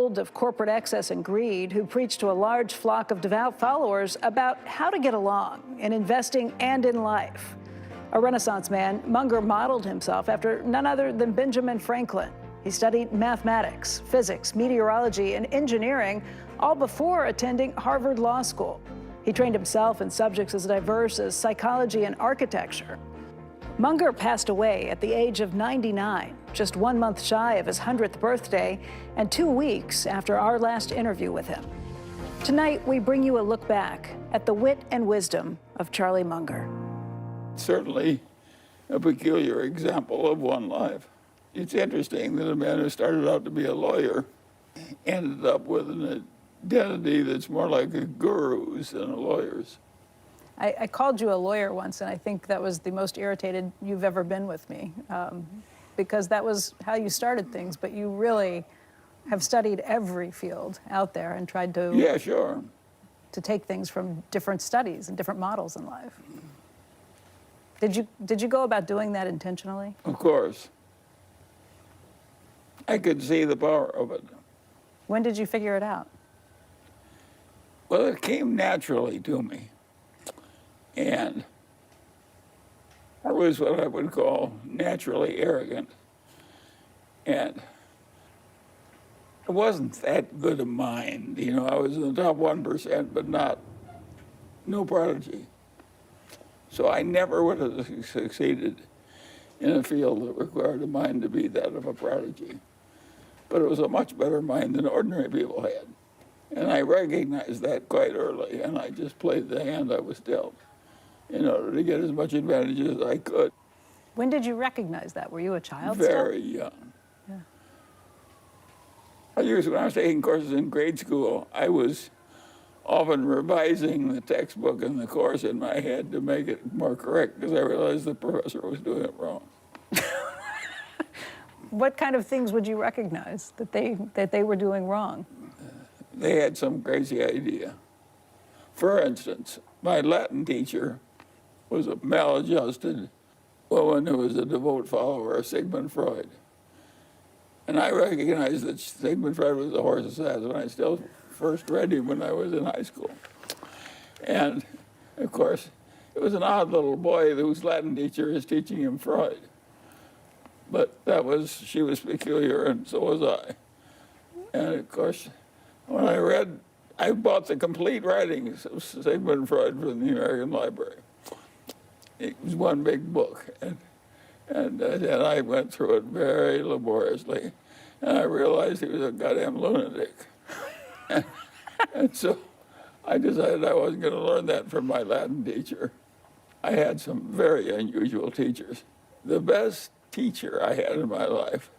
herald of corporate excess and greed who preached to a large flock of devout followers about how to get along in investing and in life. A Renaissance man, Munger modeled himself after none other than Benjamin Franklin. He studied mathematics, physics, meteorology, and engineering, all before attending Harvard Law School. He trained himself in subjects as diverse as psychology and architecture. Munger passed away at the age of 99, just 1 month shy of his 100th birthday, and 2 weeks after our last interview with him. Tonight, we bring you a look back at the wit and wisdom of Charlie Munger. Certainly a peculiar example of one life. It's interesting that a man who started out to be a lawyer ended up with an identity that's more like a guru's than a lawyer's. I called you a lawyer once, and I think that was the most irritated you've ever been with me, because that was how you started things, but you really have studied every field out there and tried to... Yeah, sure. ...to take things from different studies and different models in life. Did you go about doing that intentionally? Of course. I could see the power of it. When did you figure it out? Well, it came naturally to me. And I was what I would call naturally arrogant. And it wasn't that good a mind. You know, I was in the top 1%, but no prodigy. So I never would have succeeded in a field that required a mind to be that of a prodigy. But it was a much better mind than ordinary people had. And I recognized that quite early, and I just played the hand I was dealt in order to get as much advantage as I could. When did you recognize that? Were you a child Very still? young. Yeah. When I was taking courses in grade school, I was often revising the textbook and the course in my head to make it more correct because I realized the professor was doing it wrong. What kind of things would you recognize that they were doing wrong? They had some crazy idea. For instance, my Latin teacher was a maladjusted woman who was a devout follower of Sigmund Freud. And I recognized that Sigmund Freud was a horse's ass when I still first read him when I was in high school. And, of course, it was an odd little boy whose Latin teacher is teaching him Freud. But she was peculiar, and so was I. And, of course, when I bought the complete writings of Sigmund Freud from the American Library. It was one big book, and I went through it very laboriously, and I realized he was a goddamn lunatic. And so I decided I wasn't going to learn that from my Latin teacher. I had some very unusual teachers. The best teacher I had in my life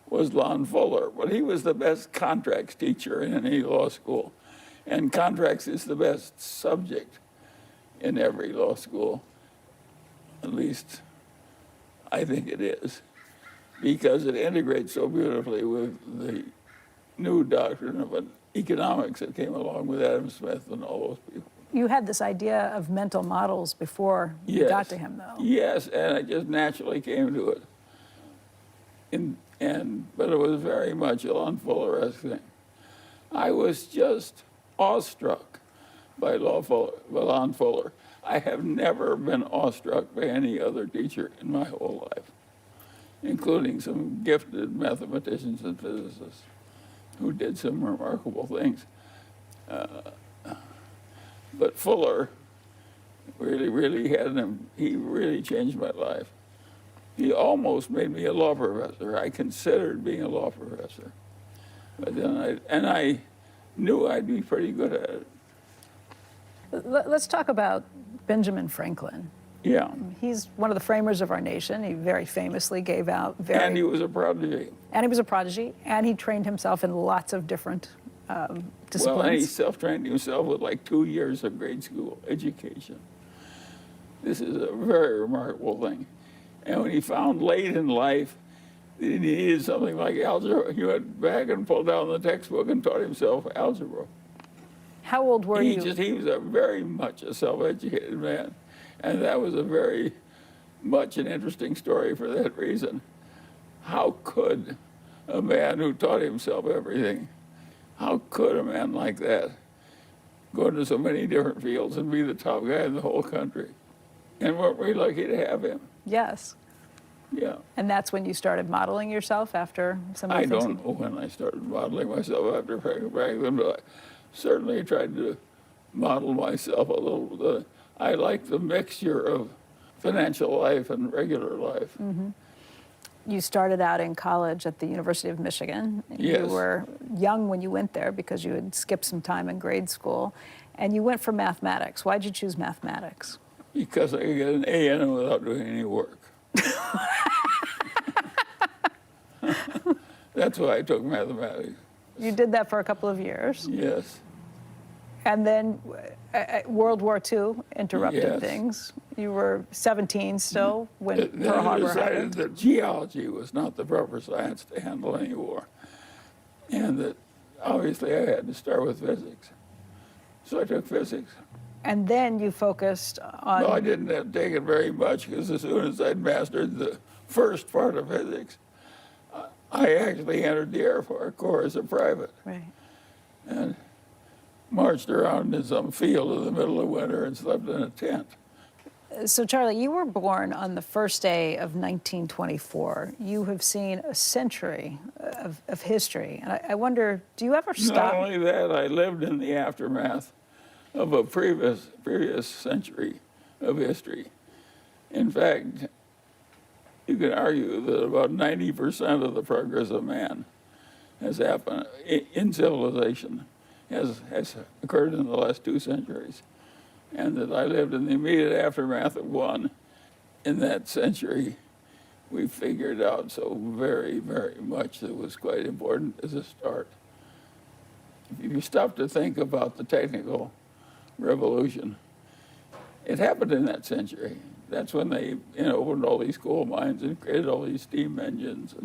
was Lon Fuller, but he was the best contracts teacher in any law school. And contracts is the best subject in every law school. At least I think it is, because it integrates so beautifully with the new doctrine of economics that came along with Adam Smith and all those people. You had this idea of mental models before you got to him, though. Yes, and I just naturally came to it. But it was very much a Lon Fuller-esque thing. I was just awestruck by Lon Fuller. I have never been awestruck by any other teacher in my whole life, including some gifted mathematicians and physicists who did some remarkable things. But Fuller really he really changed my life. He almost made me a law professor. I considered being a law professor. But then I knew I'd be pretty good at it. Let's talk about Benjamin Franklin. Yeah. He's one of the framers of our nation. He very famously gave out And he was a prodigy. And he was a prodigy, and he trained himself in lots of different disciplines. Well, and he self-trained himself with like 2 years of grade school education. This is a very remarkable thing. And when he found late in life that he needed something like algebra, he went back and pulled down the textbook and taught himself algebra. How old were you? He was very much a self-educated man. And that was a very much an interesting story for that reason. How could a man who taught himself everything How could a man like that go into so many different fields and be the top guy in the whole country? And weren't we lucky to have him? Yes. Yeah. And that's when you started modeling yourself after some of the I things don't know when I started modeling myself after Franklin, but I certainly tried to model myself a little bit. I like the mixture of financial life and regular life. You started out in college at the University of Michigan. Yes. You were young when you went there because you had skipped some time in grade school. And you went for mathematics. Why'd you choose mathematics? Because I could get an A in it without doing any work. That's why I took mathematics. You did that for a couple of years. Yes. And then World War II interrupted Yes. things. You were 17 still when Then Pearl I Harbor decided happened. that geology was not the proper science to handle any war. And that obviously I had to start with physics. So I took physics. And then you focused on... No, I didn't have to take it very much because as soon as I'd mastered the first part of physics, I actually entered the Air Corps as a private Right. and marched around in some field in the middle of winter and slept in a tent. So, Charlie, you were born on the first day of 1924. You have seen a century of history. And I wonder, do you ever stop? Not only that, I lived in the aftermath of a previous century of history. In fact, you can argue that about 90% of the progress of man has happened in civilization, has occurred in the last 2 centuries. And that I lived in the immediate aftermath of one. In that century, we figured out so very, very much that was quite important as a start. If you stop to think about the technical revolution, it happened in that century. That's when they opened all these coal mines and created all these steam engines.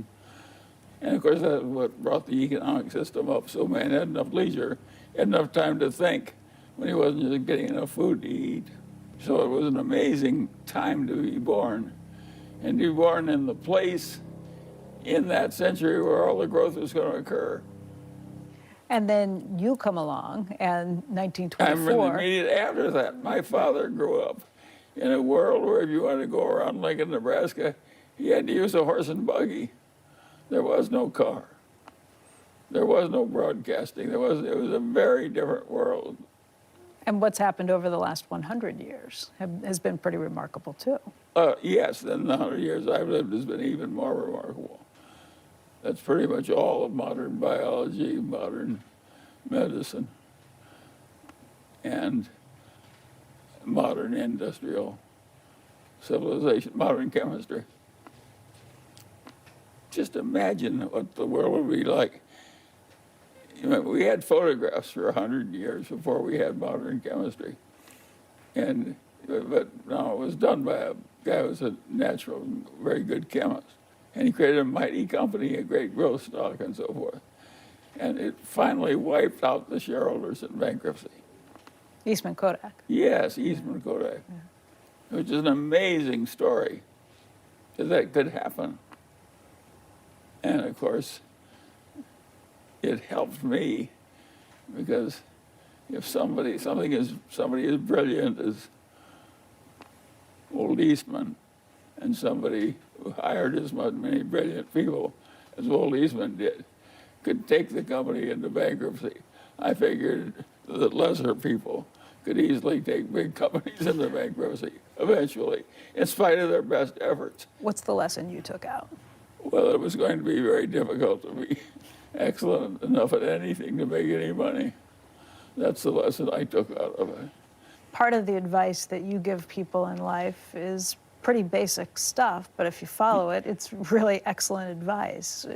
And of course, that's what brought the economic system up. So man had enough leisure, had enough time to think when he wasn't just getting enough food to eat. So it was an amazing time to be born. And to be born in the place in that century where all the growth was going to occur. And then you come along, and I'm 1924... immediate after that. My father grew up in a world where if you wanted to go around Lincoln, Nebraska, he had to use a horse and buggy. There was no car. There was no broadcasting. It was a very different world. And what's happened over the last 100 years has been pretty remarkable, too. Yes, then the 100 years I've lived has been even more remarkable. That's pretty much all of modern biology, modern medicine, and modern industrial civilization, modern chemistry. Just imagine what the world would be like. We had photographs for 100 years before we had modern chemistry. But no, it was done by a guy who was a natural, very good chemist. And he created a mighty company, a great growth stock and so forth. And it finally wiped out the shareholders in bankruptcy. Eastman Kodak. Yes, Eastman Kodak. Yeah. Which is an amazing story that could happen. And of course, it helped me because if somebody is brilliant as old Eastman, and somebody who hired as many brilliant people as old Eastman did, could take the company into bankruptcy, I figured that lesser people could easily take big companies into bankruptcy eventually, in spite of their best efforts. What's the lesson you took out? Well, it was going to be very difficult to be excellent enough at anything to make any money. That's the lesson I took out of it. Part of the advice that you give people in life is pretty basic stuff, but if you follow it, it's really excellent advice.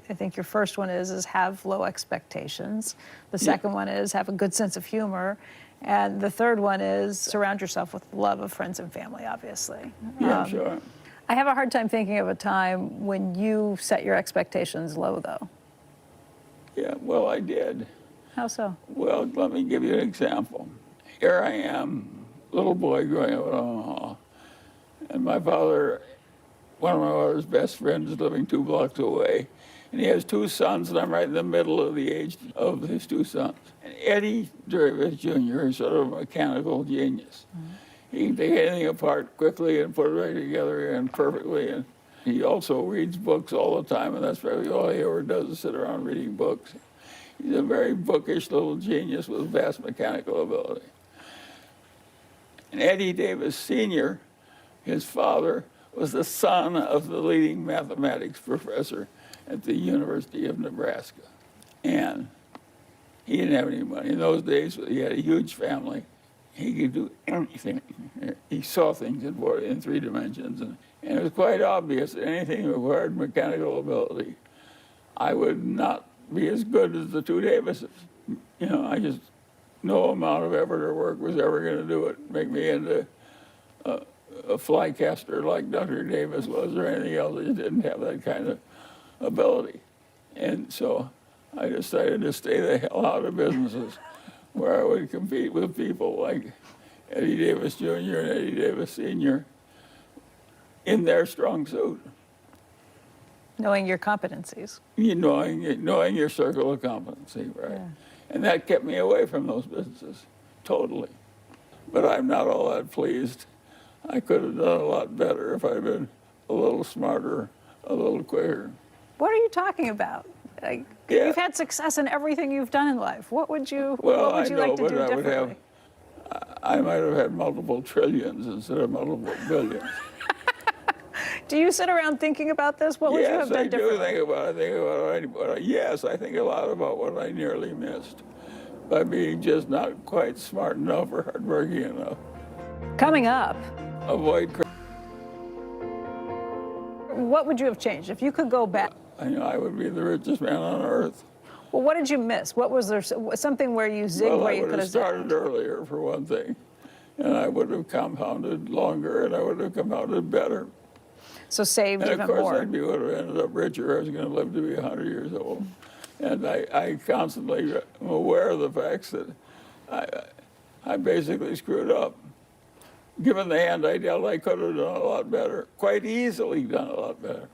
I think your first one is have low expectations. The second one is have a good sense of humor. And the third one is surround yourself with love of friends and family, obviously. Yeah, sure. I have a hard time thinking of a time when you set your expectations low, though. Yeah, well, I did. How so? Well, let me give you an example. Here I am, little boy growing up in Omaha, and my father, one of my father's best friends living 2 blocks away, And he has two sons, and I'm right in the middle of the age of his two sons. And Eddie Davis Jr. is sort of a mechanical genius. He can take anything apart quickly and put it right together and perfectly. And he also reads books all the time, and that's probably all he ever does is sit around reading books. He's a very bookish little genius with vast mechanical ability. And Eddie Davis Sr., his father, was the son of the leading mathematics professor at the University of Nebraska. And he didn't have any money. In those days, he had a huge family. He could do anything. He saw things in 3 dimensions. And it was quite obvious that anything that required mechanical ability, I would not be as good as the two Davises. You know, I just, no amount of effort or work was ever going to do it, make me into a fly caster like Dr. Davis was or anything else. I just didn't have that kind of ability. And so I decided to stay the hell out of businesses where I would compete with people like Eddie Davis Jr. and Eddie Davis Sr. in their strong suit. Knowing your competencies. Knowing your circle of competency, right? Yeah. And that kept me away from those businesses, totally. But I'm not all that pleased. I could have done a lot better if I'd been a little smarter, a little quicker. What are you talking about? You've had success in everything you've done in life. What would you like to do differently? I might have had multiple trillions instead of multiple billions. Do you sit around thinking about this? What would you have done differently? Yes, I think a lot about what I nearly missed by being just not quite smart enough or hardworking enough. Coming up. Avoid. What would you have changed if you could go back? I would be the richest man on earth. Well, what did you miss? What was there? Something where you zigged where you could have started earlier, for one thing, and I would have compounded longer, and I would have compounded better. So saved even more. And of course, I would have ended up richer. I was going to live to be 100 years old, and I constantly am aware of the facts that I basically screwed up. Given the hand I dealt, I could have done a lot better. Quite easily done a lot better.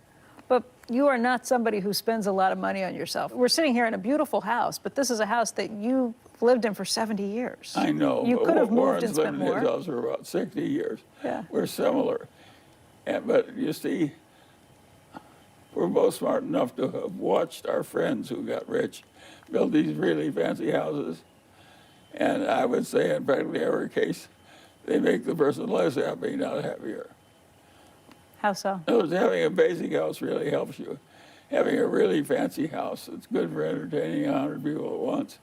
But you are not somebody who spends a lot of money on yourself. We're sitting here in a beautiful house, but this is a house that you lived in for 70 years. I know. You could have moved and spent more. Warren's lived in his house for about 60 years. Yeah. We're similar. But you see, we're both smart enough to have watched our friends who got rich build these really fancy houses. And I would say in practically every case, they make the person less happy, not happier. How so? Having a basic house really helps you. Having a really fancy house that's good for entertaining 100 people at once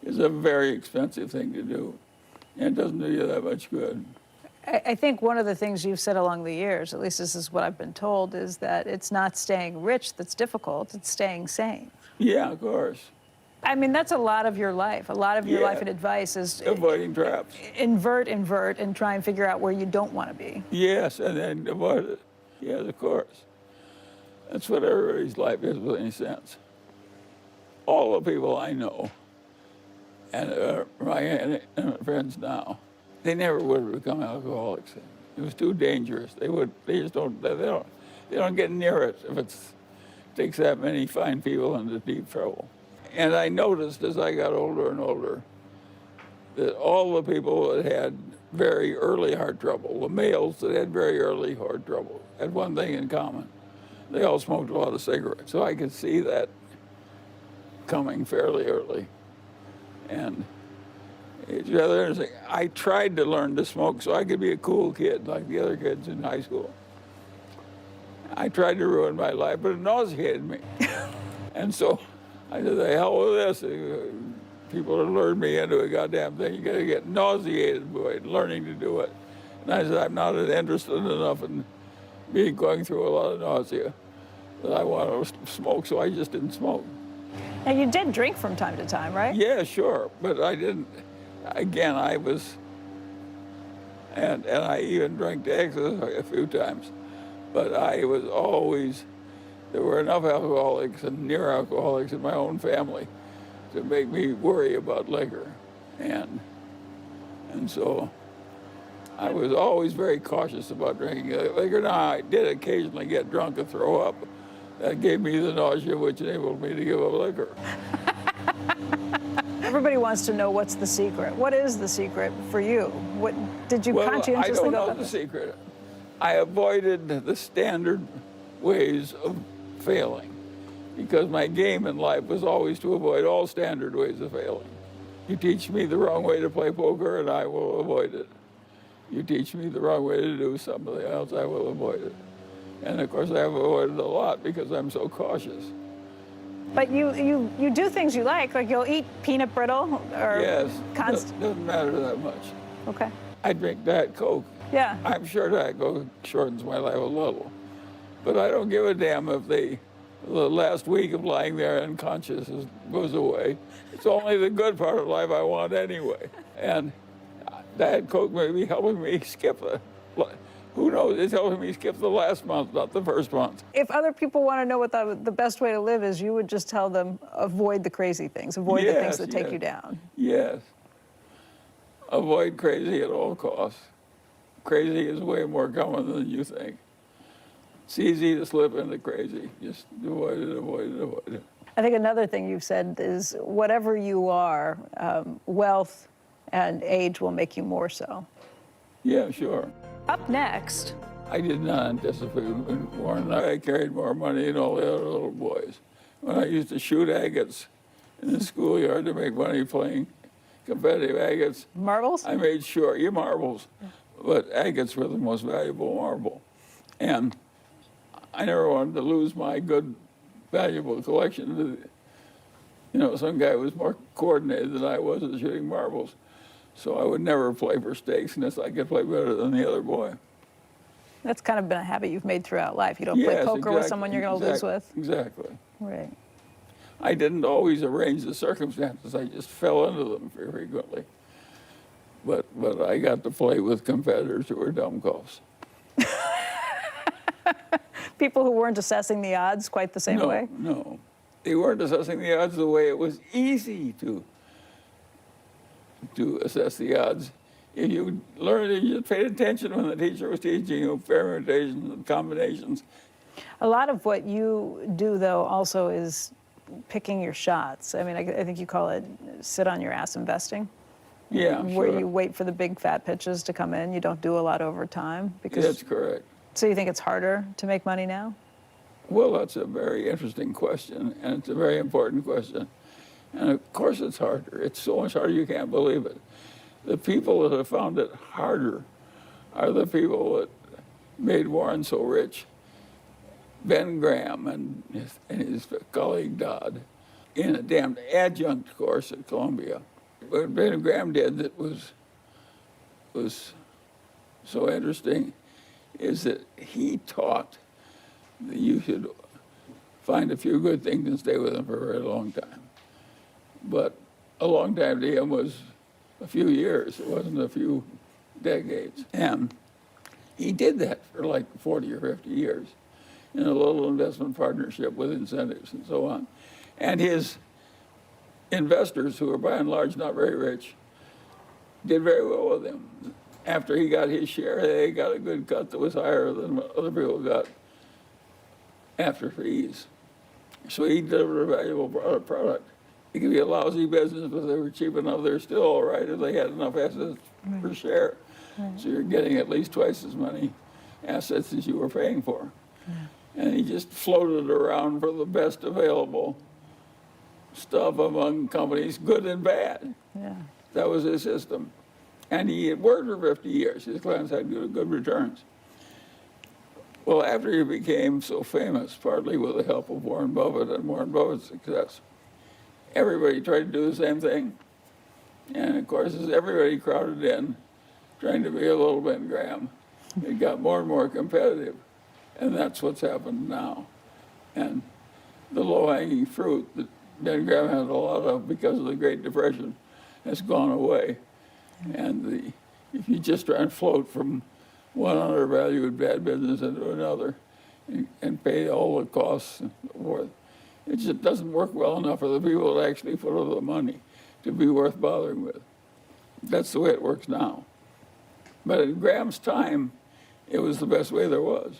is a very expensive thing to do, and it doesn't do you that much good. I think one of the things you've said along the years, at least this is what I've been told, is that it's not staying rich that's difficult, it's staying sane. Yeah, of course. I mean, that's a lot of your life. A lot of your life and advice is avoiding traps. Invert, and try and figure out where you don't want to be. Yes, and then avoid it. Yes, of course. That's what everybody's life is with any sense. All the people I know, and my friends now, they never would have become alcoholics. It was too dangerous. They don't get near it if it takes that many fine people into deep trouble. And I noticed as I got older and older that all the people that had very early heart trouble, the males that had very early heart trouble, had one thing in common. They all smoked a lot of cigarettes. So I could see that coming fairly early. And it's rather interesting. I tried to learn to smoke so I could be a cool kid like the other kids in high school. I tried to ruin my life, but it nauseated me. And so I said, the hell with this. People have lured me into a goddamn thing. You gotta get nauseated by learning to do it. And I said, I'm not interested enough in going through a lot of nausea that I want to smoke, so I just didn't smoke. Now, you did drink from time to time, right? Yeah, sure, but I didn't. Again, I was, and I even drank to excess a few times, but I was always, there were enough alcoholics and near alcoholics in my own family to make me worry about liquor. And so I was always very cautious about drinking liquor. Now, I did occasionally get drunk and throw up, That gave me the nausea, which enabled me to give up liquor. Everybody wants to know what's the secret. What is the secret for you? What did you Well, conscientiously I don't go know about the this? secret. I avoided the standard ways of failing because my game in life was always to avoid all standard ways of failing. You teach me the wrong way to play poker and I will avoid it. You teach me the wrong way to do something else, I will avoid it. And of course I've avoided a lot because I'm so cautious. But you do things you like you'll eat peanut brittle or Yes, doesn't matter that much. Okay. I drink Diet Coke. Yeah. I'm sure Diet Coke shortens my life a little. But I don't give a damn if the last week of lying there unconscious goes away. It's only the good part of life I want anyway. And Diet Coke may be helping me skip who knows, it's helping me skip the last month, not the first month. If other people want to know what the best way to live is, you would just tell them, avoid the crazy things, avoid the things that take you down. Yes. Avoid crazy at all costs. Crazy is way more common than you think. It's easy to slip into crazy. Just avoid it, avoid it, avoid it. I think another thing you've said is whatever you are, wealth and age will make you more so. Yeah, sure. Up next. I did not anticipate Warren. I carried more money than all the other little boys. When I used to shoot agates in the schoolyard to make money playing competitive agates. Marbles? I made sure, marbles, but agates were the most valuable marble. And I never wanted to lose my good, valuable collection. Some guy was more coordinated than I was at shooting marbles. So I would never play for stakes unless I could play better than the other boy. That's kind of been a habit you've made throughout life. You don't play poker with someone you're going to lose with. Exactly. Right. I didn't always arrange the circumstances. I just fell into them very frequently. But I got to play with competitors who were dumbcoffs. People who weren't assessing the odds quite the same way? No. They weren't assessing the odds the way it was easy to assess the odds. If you learned, if you paid attention when the teacher was teaching you permutations and combinations. A lot of what you do, though, also is picking your shots. I mean, I think you call it sit on your ass investing. Yeah, Where sure. you wait for the big fat pitches to come in. You don't do a lot over time. That's correct. So you think it's harder to make money now? Well, that's a very interesting question, and it's a very important question. And of course it's harder. It's so much harder you can't believe it. The people that have found it harder are the people that made Warren so rich. Ben Graham and his colleague Dodd in a damned adjunct course at Columbia. What Ben Graham did that was so interesting is that he taught that you should find a few good things and stay with them for a very long time. But a long time to him was a few years. It wasn't a few decades. And he did that for like 40 or 50 years in a little investment partnership with incentives and so on. And his investors, who were by and large not very rich, did very well with him. After he got his share, they got a good cut that was higher than what other people got after fees. So he delivered a valuable product. It could be a lousy business, but they were cheap enough. They're still all right if they had enough assets per share. So you're getting at least twice as many assets as you were paying for. And he just floated around for the best available stuff among companies, good and bad. Yeah. That was his system. And he had worked for 50 years. His clients had good returns. Well, after he became so famous, partly with the help of Warren Buffett and Warren Buffett's success, everybody tried to do the same thing. And of course, as everybody crowded in, trying to be a little Ben Graham, it got more and more competitive. And that's what's happened now. And the low-hanging fruit that Ben Graham had a lot of because of the Great Depression has gone away. And if you just try and float from one undervalued bad business into another and pay all the costs and so forth, it just doesn't work well enough for the people that actually put up the money to be worth bothering with. That's the way it works now. But in Graham's time, it was the best way there was.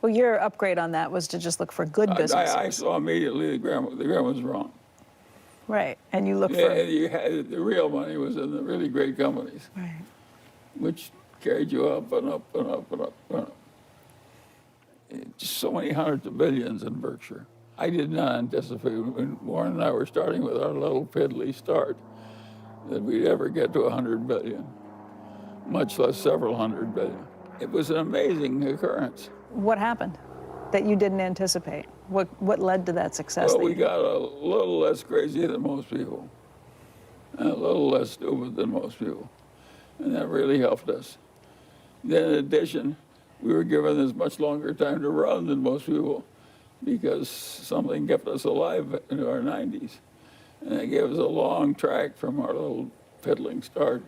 Well, your upgrade on that was to just look for good businesses. I saw immediately the grammar was wrong. Right, and you look Yeah, for... you had, the real money was in the really great companies, Right. which carried you up and up and up and up and up. Just so many hundreds of billions in Berkshire. I did not anticipate when Warren and I were starting with our little piddly start that we'd ever get to 100 billion, much less several hundred billion. It was an amazing occurrence. What happened that you didn't anticipate? What led to that success? Well, we got a little less crazy than most people, and a little less stupid than most people, and that really helped us. Then in addition, we were given this much longer time to run than most people because something kept us alive into our 90s. And it gave us a long track from our little fiddling start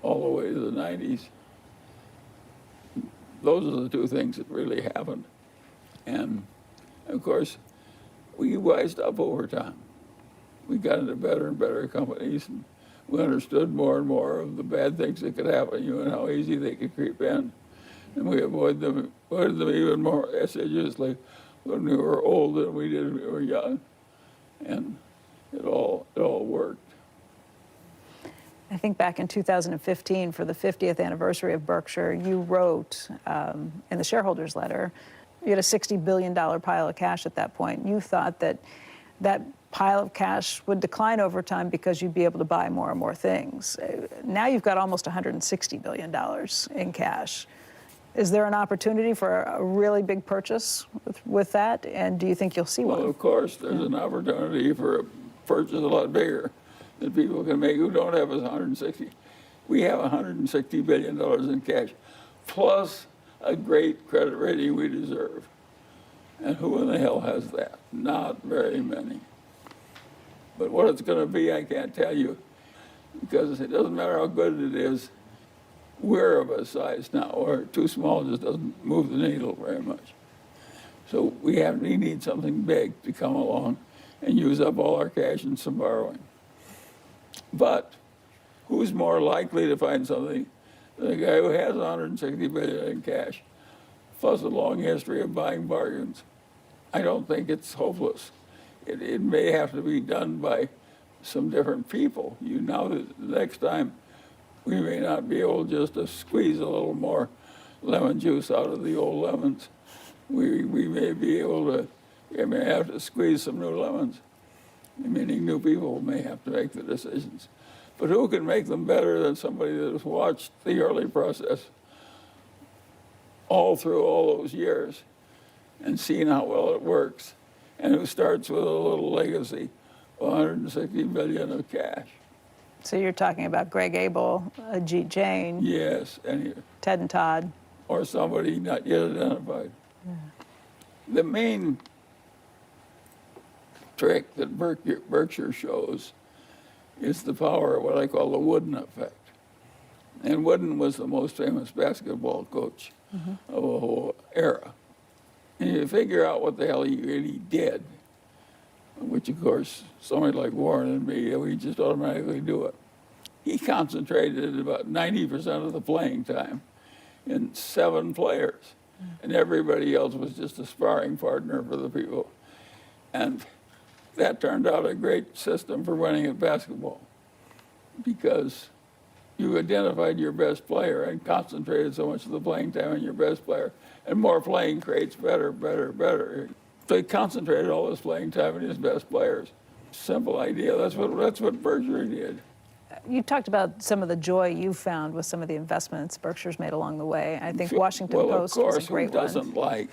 all the way to the 90s. Those are the two things that really happened. And of course, we wised up over time. We got into better and better companies, and we understood more and more of the bad things that could happen to you and how easy they could creep in. And we avoided them even more assiduously when we were old than we did when we were young. And it all worked. I think back in 2015, for the 50th anniversary of Berkshire, you wrote in the shareholders letter, you had a $60 billion pile of cash at that point. You thought that that pile of cash would decline over time because you'd be able to buy more and more things. Now you've got almost $160 billion in cash. Is there an opportunity for a really big purchase with that? And do you think you'll see one? Well, of course, there's an opportunity for a purchase a lot bigger that people can make who don't have 160. We have $160 billion in cash, plus a great credit rating we deserve. And who in the hell has that? Not very many. But what it's going to be, I can't tell you, because it doesn't matter how good it is. We're of a size now, or too small just doesn't move the needle very much. So we need something big to come along and use up all our cash and some borrowing. But who's more likely to find something than a guy who has 160 billion in cash, plus a long history of buying bargains? I don't think it's hopeless. It may have to be done by some different people. You know that the next time we may not be able just to squeeze a little more lemon juice out of the old lemons. We may be able to, we may have to squeeze some new lemons, meaning new people may have to make the decisions. But who can make them better than somebody that has watched the early process all through all those years and seen how well it works, and who starts with a little legacy of 160 billion of cash? So you're talking about Greg Abel, Ajit Jain. Yes, Ted and Todd. Or somebody not yet identified. Yeah. The main trick that Berkshire shows is the power of what I call the Wooden effect. And Wooden was the most famous basketball coach of a whole era. And you figure out what the hell he really did, which of course somebody like Warren and me, we just automatically do it. He concentrated about 90% of the playing time in 7 players, and everybody else was just a sparring partner for the people. And that turned out a great system for winning at basketball, because you identified your best player and concentrated so much of the playing time on your best player, and more playing creates better. So he concentrated all his playing time on his best players. Simple idea. That's what Berkshire did. You talked about some of the joy you found with some of the investments Berkshire's made along the way. I think Washington Post was a great one. Well, of course, who doesn't like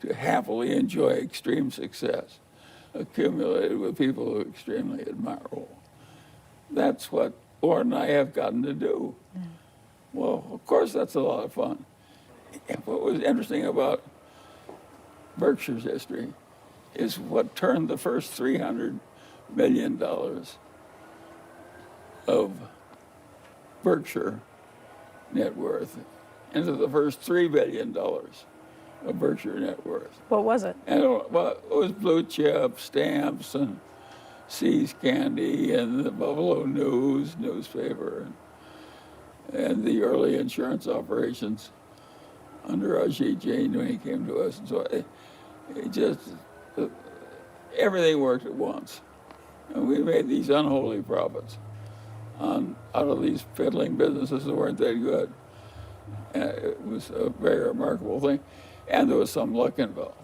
to happily enjoy extreme success accumulated with people who are extremely admirable? That's what Warren and I have gotten to do. Well, of course, that's a lot of fun. What was interesting about Berkshire's history is what turned the first $300 million of Berkshire net worth into the first $3 billion of Berkshire net worth. What was it? And it was blue chip, stamps, and See's Candy, and the Buffalo News newspaper, and the early insurance operations. under Ajit Jain when he came to us. And so it just, everything worked at once. And we made these unholy profits out of these fiddling businesses that weren't that good. And it was a very remarkable thing. And there was some luck involved.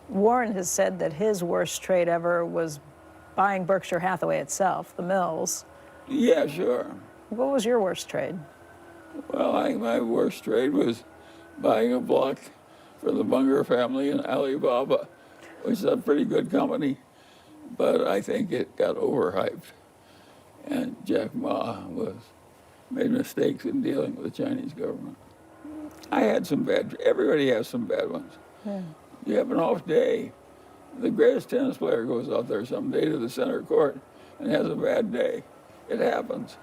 Warren has said that his worst trade ever was buying Berkshire Hathaway itself, the mills. Yeah, sure. What was your worst trade? Well, my worst trade was buying a block for the Munger family in Alibaba, which is a pretty good company, but I think it got overhyped. And Jack Ma made mistakes in dealing with the Chinese government. I had some everybody has some bad ones. Yeah. You have an off day. The greatest tennis player goes out there someday to the center court and has a bad day. It happens.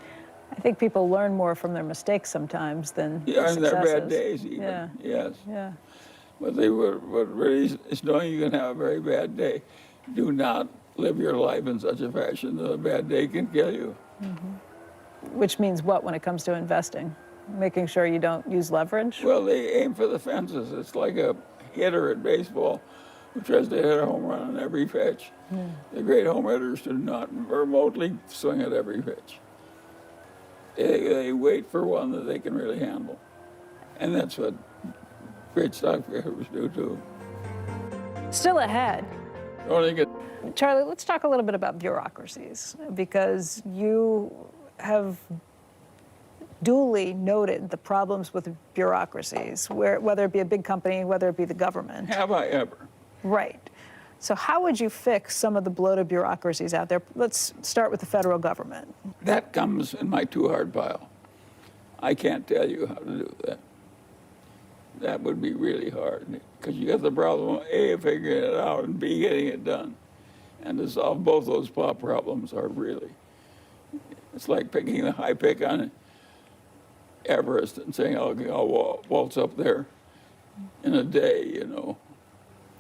I think people learn more from their mistakes sometimes than Yeah, and their successes. bad days even. Yeah. Yes. Yeah. But what really is knowing you can have a very bad day. Do not live your life in such a fashion that a bad day can kill you. Which means what when it comes to investing? Making sure you don't use leverage? Well, they aim for the fences. It's like a hitter at baseball who tries to hit a home run on every pitch. The great home hitters do not remotely swing at every pitch. They wait for one that they can really handle. And that's what great stock pickers do too. Still ahead. Only get Charlie, let's talk a little bit about bureaucracies, because you have duly noted the problems with bureaucracies, whether it be a big company, whether it be the government. have I ever? Right. So how would you fix some of the bloated bureaucracies out there? Let's start with the federal government. That comes in my too hard pile. I can't tell you how to do that. That would be really hard, because you got the problem of A, figuring it out, and B, getting it done. And to solve both those problems are really, it's like picking the high pick on Everest and saying, I'll waltz up there in a day, you know.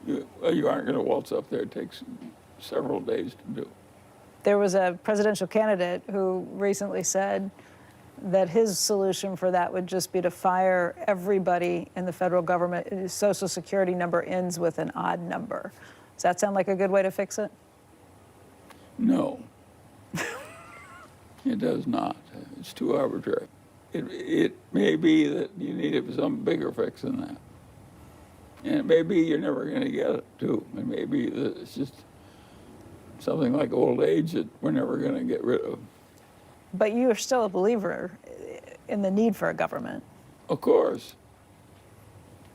You aren't going to waltz up there. It takes several days to do. There was a presidential candidate who recently said that his solution for that would just be to fire everybody in the federal government whose Social Security number ends with an odd number. Does that sound like a good way to fix it? No. It does not. It's too arbitrary. It may be that you need some bigger fix than that. And it may be you're never going to get it, too. It may be that it's just something like old age that we're never going to get rid of. But you are still a believer in the need for a government. Of course.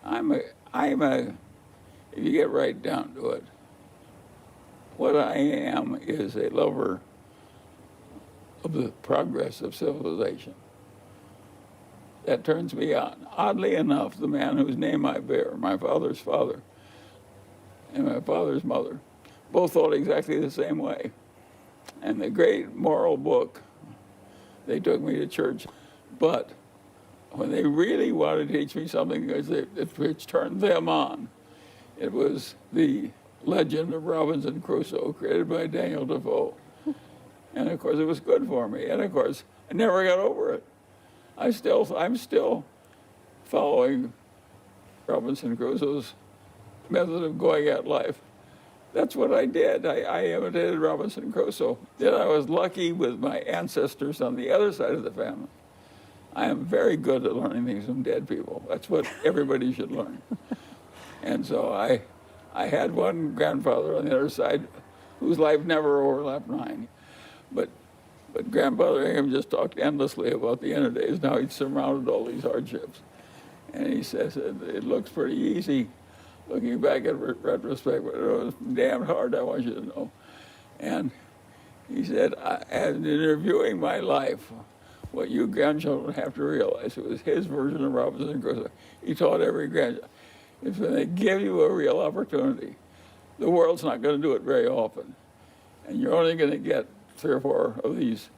If you get right down to it, what I am is a lover of the progress of civilization. That turns me on. Oddly enough, the man whose name I bear, my father's father and my father's mother, both thought exactly the same way. And the great moral book, they took me to church. But when they really wanted to teach me something which turned them on, it was the legend of Robinson Crusoe, created by Daniel Defoe. And of course, it was good for me. And of course, I never got over it. I'm still following Robinson Crusoe's method of going at life. That's what I did. I imitated Robinson Crusoe. Then I was lucky with my ancestors on the other side of the family. I am very good at learning things from dead people. That's what everybody should learn. And so I had one grandfather on the other side whose life never overlapped mine. But Grandfather Ingham just talked endlessly about the end of days. Now he'd surmounted all these hardships. And he says, it looks pretty easy looking back at retrospect, but it was damn hard, I want you to know. And he said, as in reviewing my life, what you grandchildren have to realize, it was his version of Robinson Crusoe. He taught every grandchild, is when they give you a real opportunity, the world's not going to do it very often. And you're only going to get 3 or 4 of these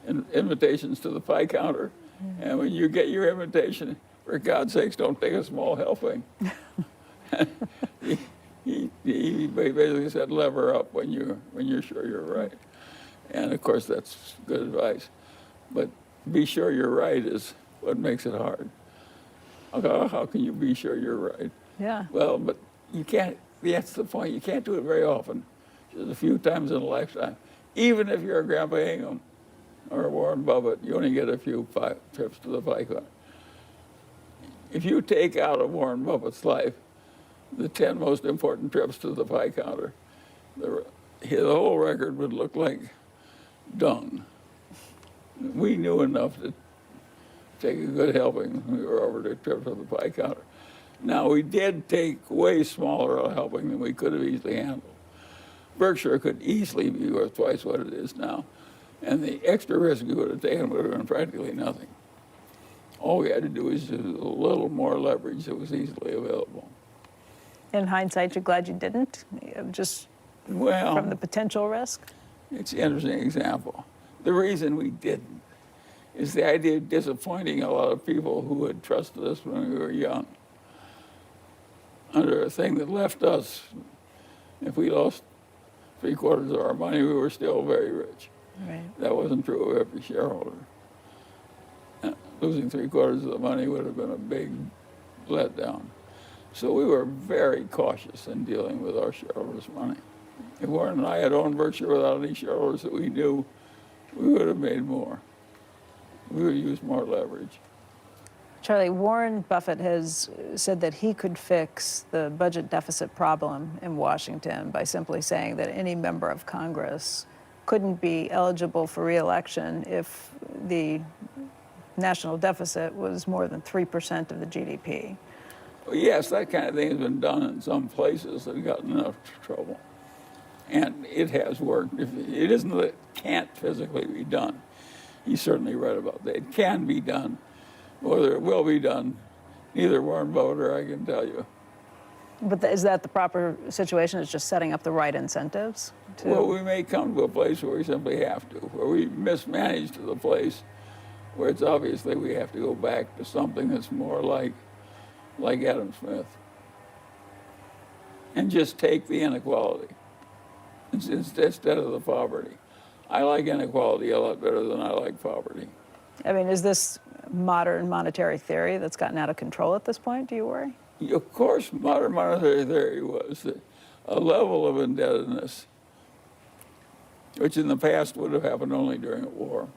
invitations to the pie counter. And when you get your invitation, for God's sakes, don't take a small helping. he basically said, lever up when you're sure you're right. And of course, that's good advice. But be sure you're right is what makes it hard. How can you be sure you're right? Yeah. Well, but you can't, that's the point. You can't do it very often, just a few times in a lifetime. Even if you're a Grandpa Hingham or a Warren Buffett, you only get a few trips to the pie counter. If you take out of Warren Buffett's life the 10 most important trips to the pie counter, the whole record would look like dung. We knew enough to take a good helping when we were over the trip to the pie counter. Now, we did take way smaller a helping than we could have easily handled. Berkshire could easily be worth twice what it is now, and the extra risk we would have taken would have been practically nothing. All we had to do was use a little more leverage that was easily available. In hindsight, you're glad you didn't, just Well, from the potential risk? it's an interesting example. The reason we didn't is the idea of disappointing a lot of people who had trusted us when we were young under a thing that left us, if we lost 3/4 of our money, we were still very rich. Right. That wasn't true of every shareholder. Losing 3/4 of the money would have been a big letdown. So we were very cautious in dealing with our shareholders' money. If Warren and I had owned Berkshire without any shareholders that we knew, we would have made more. We would use more leverage. Charlie, Warren Buffett has said that he could fix the budget deficit problem in Washington by simply saying that any member of Congress couldn't be eligible for re-election if the national deficit was more than 3% of the GDP. Well, yes, that kind of thing has been done in some places that have gotten enough trouble. And it has worked. It isn't that it can't physically be done. He's certainly right about that. It can be done. Whether it will be done, neither Warren Buffett or I can tell you. But is that the proper situation? It's just setting up the right incentives? Well, we may come to a place where we simply have to, where we mismanage to the place where it's obviously we have to go back to something that's more like Adam Smith. And just take the inequality instead of the poverty. I like inequality a lot better than I like poverty. I mean, is this modern monetary theory that's gotten out of control at this point, do you worry? Of course, modern monetary theory was that a level of indebtedness, which in the past would have happened only during a war,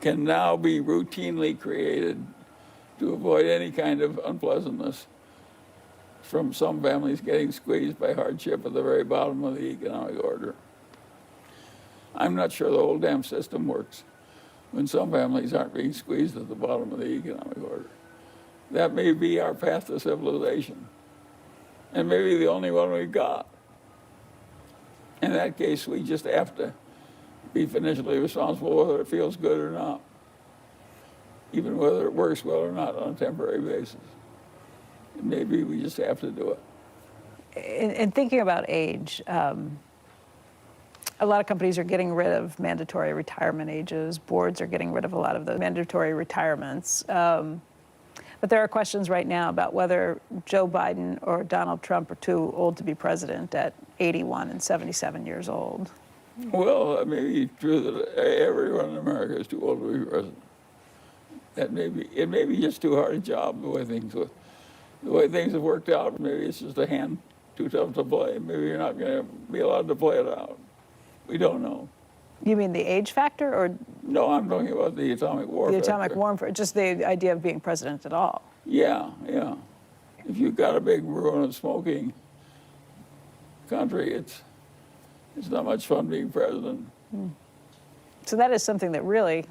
can now be routinely created to avoid any kind of unpleasantness from some families getting squeezed by hardship at the very bottom of the economic order. I'm not sure the whole damn system works when some families aren't being squeezed at the bottom of the economic order. That may be our path to civilization, and maybe the only one we've got. In that case, we just have to be financially responsible whether it feels good or not, even whether it works well or not on a temporary basis. And maybe we just have to do it. In thinking about age, a lot of companies are getting rid of mandatory retirement ages. Boards are getting rid of a lot of the mandatory retirements. But there are questions right now about whether Joe Biden or Donald Trump are too old to be president at 81 and 77 years old. Well, it may be true that everyone in America is too old to be president. It may be just too hard a job the way things have worked out. Maybe it's just a hand too tough to play. Maybe you're not going to be allowed to play it out. We don't know. You mean the age factor, or No, I'm talking about the atomic war the factor. atomic war, just the idea of being president at all? Yeah. If you've got a big ruin of smoking country, it's not much fun being president. So that is something that really,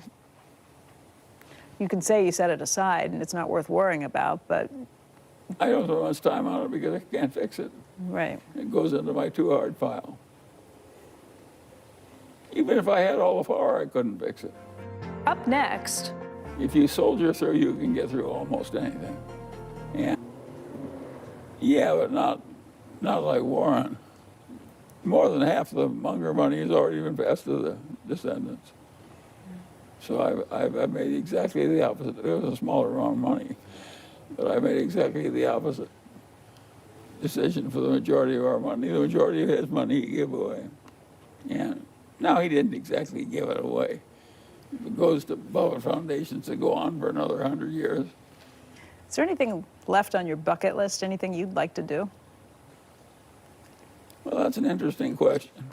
you can say you set it aside and it's not worth worrying about, but I don't spend much time on it because I can't fix it. right. It goes into my too hard pile. Even if I had all the power, I couldn't fix it. Up next, If you soldier through, you can get through almost anything. And yeah, but not like Warren. More than half of the Munger money has already been passed to the descendants. So I've made exactly the opposite. It was a smaller amount of money, but I made exactly the opposite decision for the majority of our money. The majority of his money he gave away. And now he didn't exactly give it away. If it goes to Buffett foundations to go on for another 100 years, Is there anything left on your bucket list, anything you'd like to do? Well, that's an interesting question.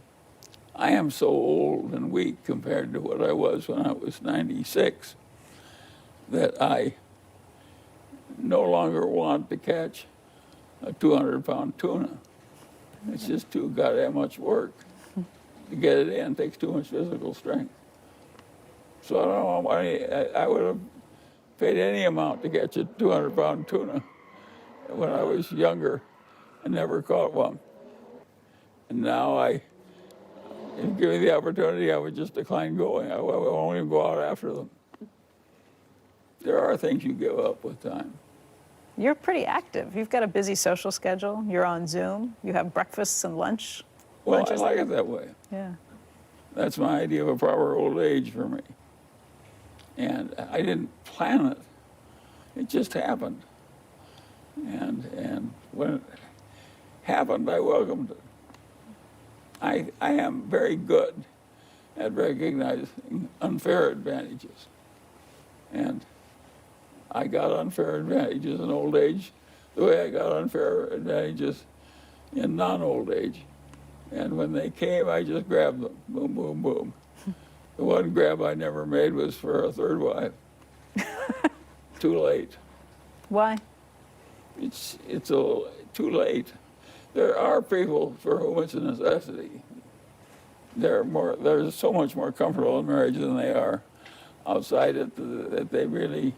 I am so old and weak compared to what I was when I was 96 that I no longer want to catch a 200-pound tuna. It's just too goddamn much work. To get it in takes too much physical strength. So I don't know, I would have paid any amount to catch a 200-pound tuna when I was younger and never caught one. And now if given the opportunity, I would just decline going. I won't even go out after them. There are things you give up with time. You're pretty active. You've got a busy social schedule. You're on Zoom. You have breakfasts and lunch. Well, I lunches like it that way. Yeah. That's my idea of a proper old age for me. And I didn't plan it. It just happened. And when it happened, I welcomed it. I am very good at recognizing unfair advantages. And I got unfair advantages in old age the way I got unfair advantages in non-old age. And when they came, I just grabbed them. Boom, boom, boom. The one grab I never made was for a third wife. Too late. Why? It's a little too late. There are people for whom it's a necessity. They're so much more comfortable in marriage than they are outside it, that they really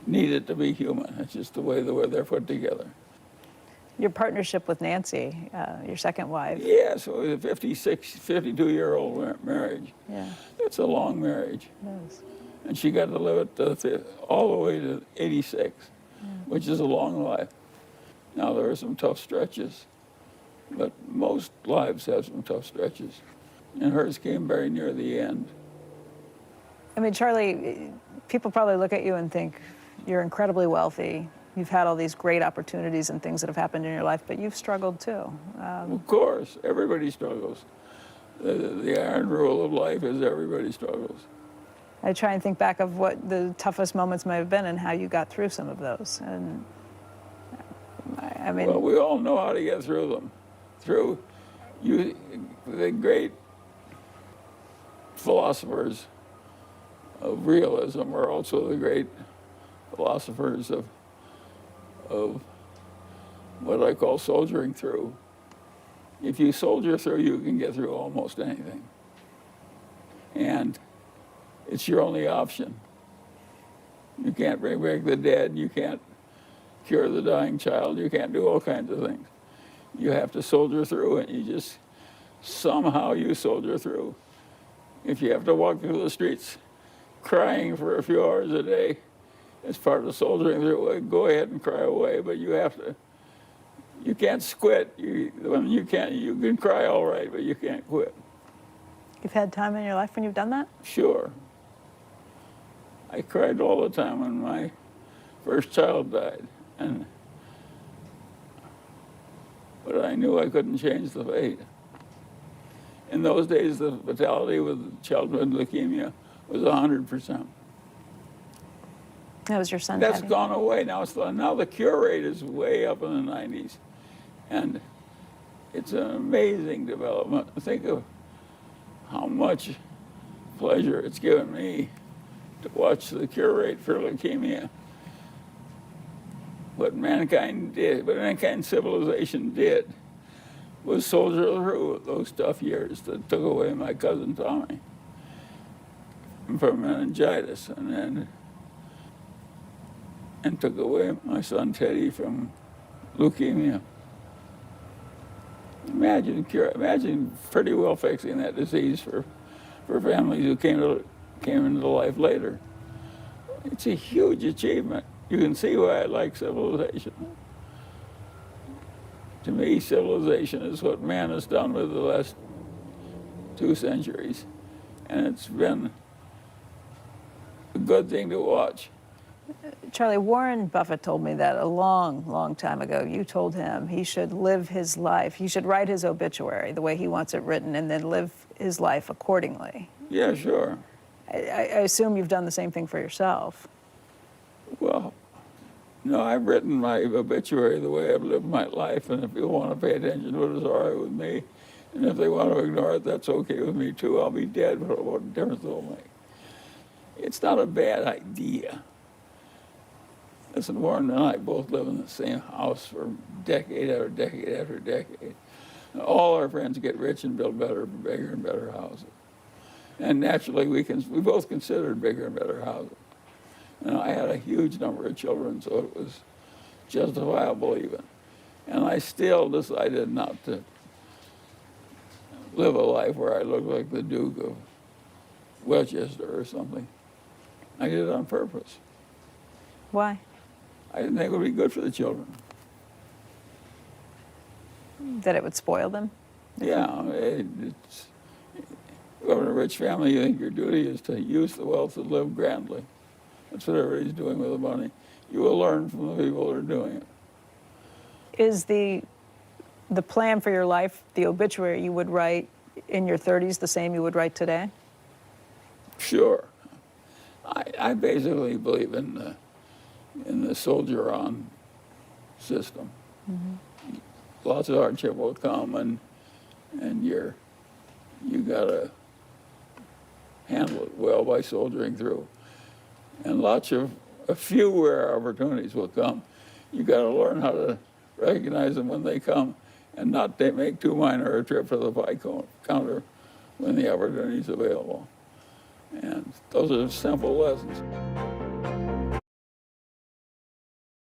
need it to be human. It's just the way they're put together. Your partnership with Nancy, your second wife. Yes, it was a 52-year-old marriage. Yeah. It's a long marriage. It is. And she got to live it all the way to 86, which is a long life. Now, there are some tough stretches, but most lives have some tough stretches. And hers came very near the end. I mean, Charlie, people probably look at you and think you're incredibly wealthy. You've had all these great opportunities and things that have happened in your life, but you've struggled too. Of course, everybody struggles. The iron rule of life is everybody struggles. I try and think back of what the toughest moments may have been and how you got through some of those. And I mean, well, we all know how to get through them. The great philosophers of realism are also the great philosophers of what I call soldiering through. If you soldier through, you can get through almost anything. And it's your only option. You can't bring back the dead, you can't cure the dying child, you can't do all kinds of things. You have to soldier through, and somehow you soldier through. If you have to walk through the streets crying for a few hours a day, it's part of soldiering through. Go ahead and cry away, but you can't quit. You can cry all right, but you can't quit. you've had time in your life when you've done that? Sure. I cried all the time when my first child died, but I knew I couldn't change the fate. In those days, the fatality with childhood leukemia was 100%. That was your son. That's Patty. gone away now. Now the cure rate is way up in the 90s, and it's an amazing development. Think of how much pleasure it's given me to watch the cure rate for leukemia. What mankind civilization did was soldier through those tough years that took away my cousin Tommy from meningitis, and took away my son Teddy from leukemia. Imagine pretty well fixing that disease for families who came into life later. It's a huge achievement. You can see why I like civilization. To me, civilization is what man has done with the last 2 centuries, and it's been a good thing to watch. Charlie, Warren Buffett told me that a long, long time ago. You told him he should live his life. He should write his obituary the way he wants it written and then live his life accordingly. Yeah, sure. I assume you've done the same thing for yourself. Well, No, I've written my obituary the way I've lived my life, and if people want to pay attention to it, it's all right with me. And if they want to ignore it, that's okay with me too. I'll be dead, but what difference will it make? It's not a bad idea. Listen, Warren and I both live in the same house for decade after decade after decade. And all our friends get rich and build better, bigger and better houses. And naturally, we both considered bigger and better houses. And I had a huge number of children, so it was justifiable even. And I still decided not to live a life where I look like the Duke of Westchester or something. I did it on purpose. Why? I didn't think it would be good for the children. That it would spoil them? Yeah, it's, if you're in a rich family, you think your duty is to use the wealth to live grandly. That's what everybody's doing with the money. You will learn from the people that are doing it. Is the plan for your life, the obituary you would write in your 30s, the same you would write today? Sure. I basically believe in the soldier-on system. Mm-hmm. Lots of hardship will come, and you gotta handle it well by soldiering through. And a few rare opportunities will come. You gotta learn how to recognize them when they come, and not make too minor a trip to the pie counter when the opportunity is available. And those are simple lessons.